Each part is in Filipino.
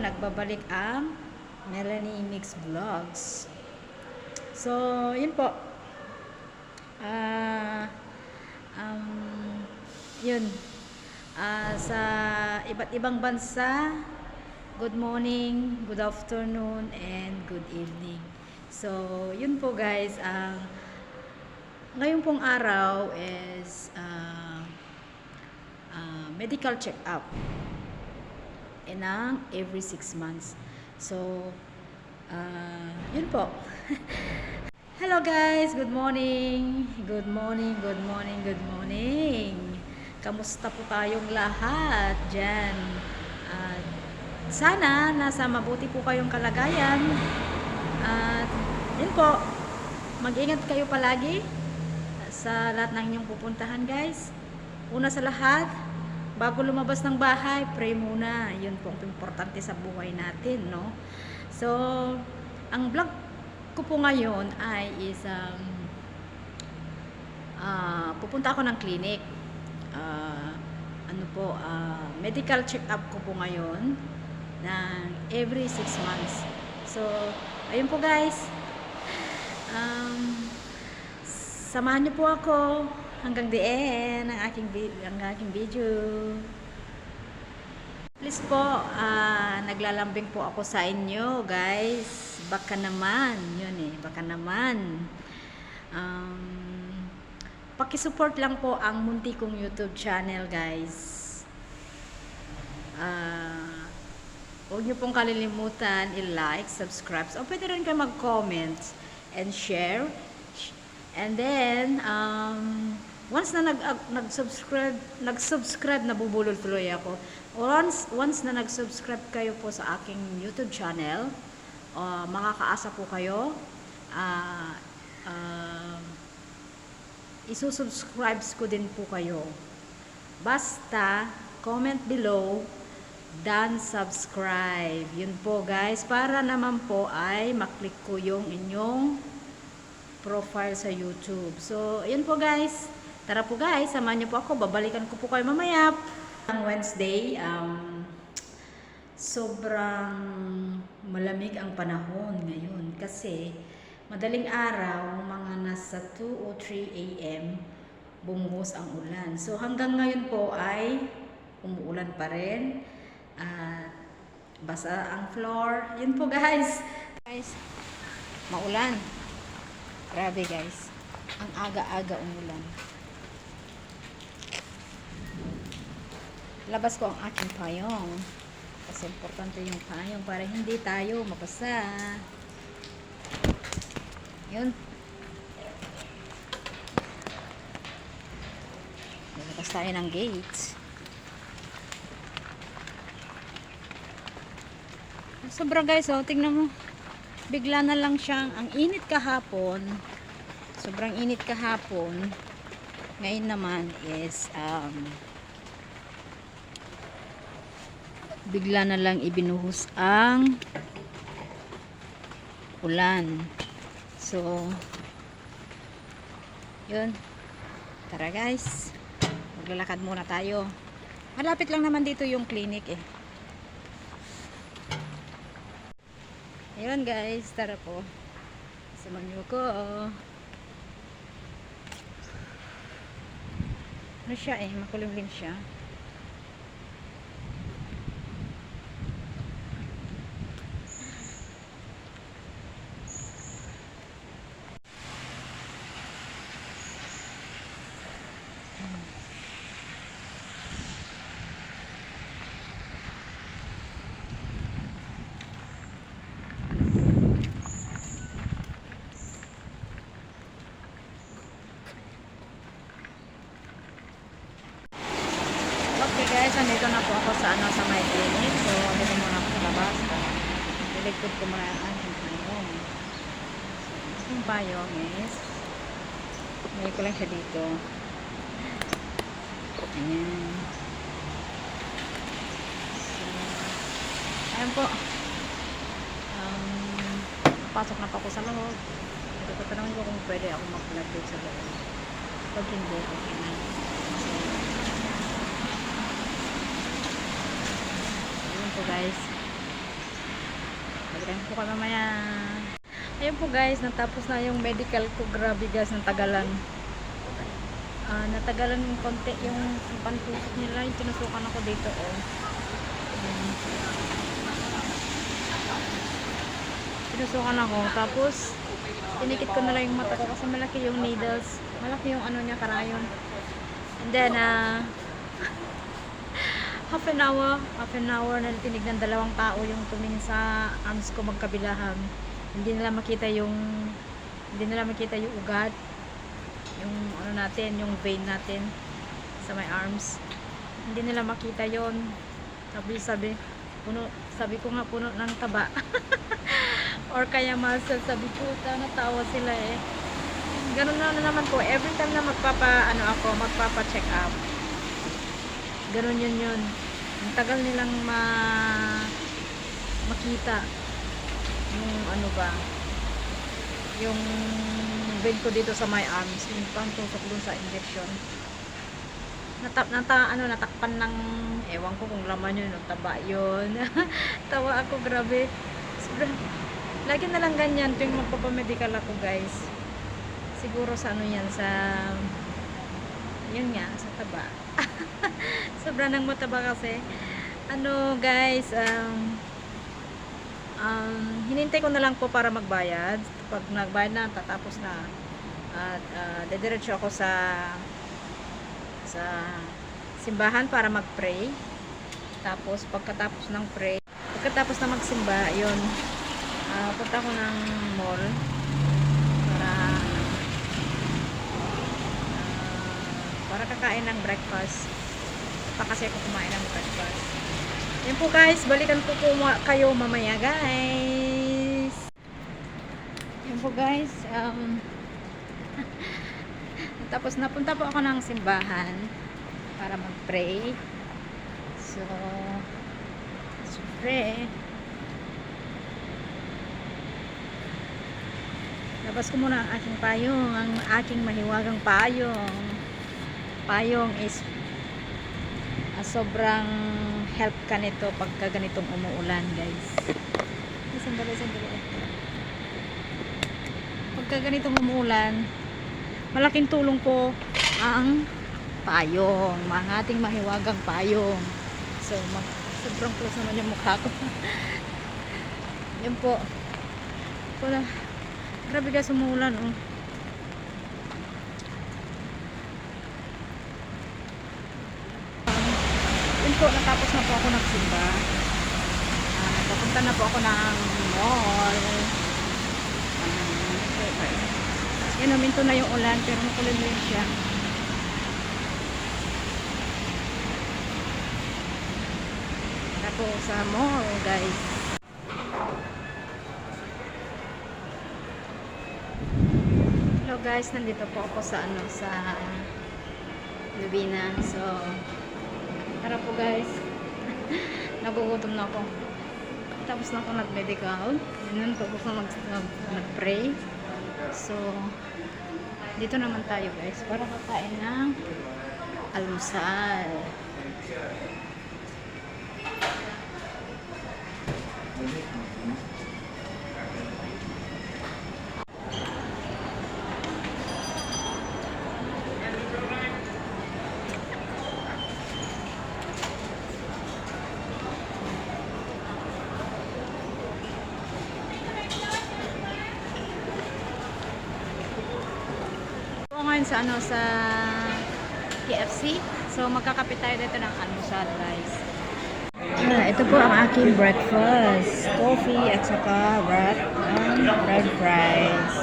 nagbabalik ang Melanie Mix Vlogs. So, yun po. Ah, yun. Sa iba't ibang bansa, good morning, good afternoon, and good evening. So, yun po guys. Ngayon pong araw is medical check-up ng every 6 months. So, yun po. Hello guys, good morning. Good morning, good morning, good morning. Kamusta po tayong lahat dyan? Sana nasa mabuti po kayong kalagayan. At yun po, mag-ingat kayo palagi sa lahat ng inyong pupuntahan guys. Una sa lahat, bago lumabas ng bahay, pray muna. Yun po ang importante sa buhay natin, no? So, ang vlog ko po ngayon ay pupunta ako ng clinic. Medical check-up ko po ngayon ng every 6 months. So, ayun po guys. Samahan niyo po ako hanggang the end ng aking video. Please po, naglalambing po ako sa inyo guys. Baka naman, yun baka naman. Paki-support lang po ang munti kong YouTube channel guys. Huwag niyo pong kalilimutan i-like, subscribe. O pwede rin kayo mag-comment and share. And then, once na nag-subscribe, nabubulol tuloy ako. Once na nag-subscribe kayo po sa aking YouTube channel, makakaasa po kayo. Isusubscribe ko din po kayo. Basta, comment below, dan subscribe. Yun po guys, para naman po ay maklik ko yung inyong profile sa YouTube. So, yun po guys. Tara po guys, samahan niyo po ako. Babalikan ko po kayo mamaya. Ang Wednesday, sobrang malamig ang panahon ngayon kasi madaling araw, mga nasa 2 o 3 a.m. bumuhos ang ulan. So, hanggang ngayon po ay umuulan pa rin. Basa ang floor. Yun po guys. Guys, maulan. Grabe guys. Ang aga-aga umulan. Labas ko ang aking payong. Kasi importante yung payong para hindi tayo mabasa. Yun. Labas tayo ng gate. Sobra guys, tingnan mo. Bigla na lang siyang, ang init kahapon. Sobrang init kahapon. Ngayon naman is, bigla na lang ibinuhos ang ulan. So, yun. Tara guys. Maglalakad muna tayo. Malapit lang naman dito yung clinic Ayun guys, tara po. Samahan niyo ko. Ano siya makulimlim siya. Okay guys, nandito na po ako sa sa my clinic. So, dito muna ako sa labas. Niligpod ko muna ang aking payong. So, yung payong is may ko lang siya dito. Ayan. So, ayan po. Pasok na pa ako sa loob. Ito ko tanongin ko kung pwede ako mag-vlog dito sa loob. Pag hindi, okay na. So, guys, Kain po kami mamaya. Ayun po guys, natapos na yung medical ko. Grabe guys, natagalan. Natagalan yung konti yung pantusok nila. Yung tinusukan ako dito. Oh. Ayan. Tinusukan ako. Tapos, tinikit ko na lang yung mata ko kasi malaki yung needles. Malaki yung ano niya, karayon. And then, half an hour na tinignan dalawang tao yung tumingin sa arms ko magkabilahan. Hindi nila makita yung ugat, yung ano natin, yung vein natin sa my arms. Hindi nila makita yon. Sabi ko nga puno ng taba. Or kaya muscle, sabi ko, natawa sila eh. Ganun na naman po, every time na magpapa-check up. Ganun yun. Ang tagal nilang makita yung ano ba, yung vein ko dito sa my arms, yung pantusok dun sa injection. Natakpan ng, ewan ko kung laman yun, taba yun. Tawa ako, grabe. Lagi na lang ganyan tuwing magpapamedical ako guys. Siguro sa ano yan, yun nga, sa taba. Sobra nang mataba kasi. Ano guys, hinintay ko na lang po para magbayad. Pag nagbayad na, tatapos na. At dediretso ako sa simbahan para mag-pray. Tapos pagkatapos na magsimba, yun, punta ko ng mall para kakain ng breakfast. Pa kasi ako kumain ng breakfast. Yan po guys, balikan po kayo mamaya guys. Yan po guys, tapos napunta po ako ng simbahan para mag-pray. So, let's pray. Labas ko muna ang aking payong, ang aking mahiwagang payong. Payong is sobrang help ka nito pagka ganitong umuulan guys. Sandali. Pagka ganitong umuulan, malaking tulong po ang payong, mga ating mahiwagang payong. So, sobrang close naman yung mukha ko. Yan po. Grabe guys, umuulan oh. Yun po, natapos na po ako nagsimba. Papunta na po ako ng mall. Yan, huminto na yung ulan, pero makulim rin siya. Tapos sa mall guys. Hello guys, nandito po ako sa Lubina. So, tara po guys. Nagugutom na ako. Tapos na ako nag-medical. Yun po ako mag-pray. So, dito naman tayo guys para kakain ng almusal. Ngayon sa KFC. So magkakapit tayo dito ng almusal guys. Ito po ang aking breakfast. Coffee at saka wrap and fried fries.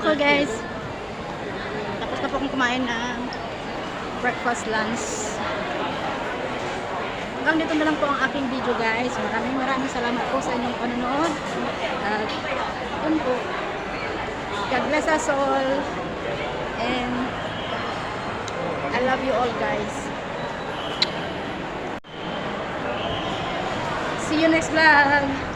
Okay guys, tapos na po akong kumain ng breakfast, lunch. Hanggang dito na lang po ang aking video guys. Maraming salamat po sa inyong panonood. At yun po. God bless us all. And I love you all guys. See you next vlog.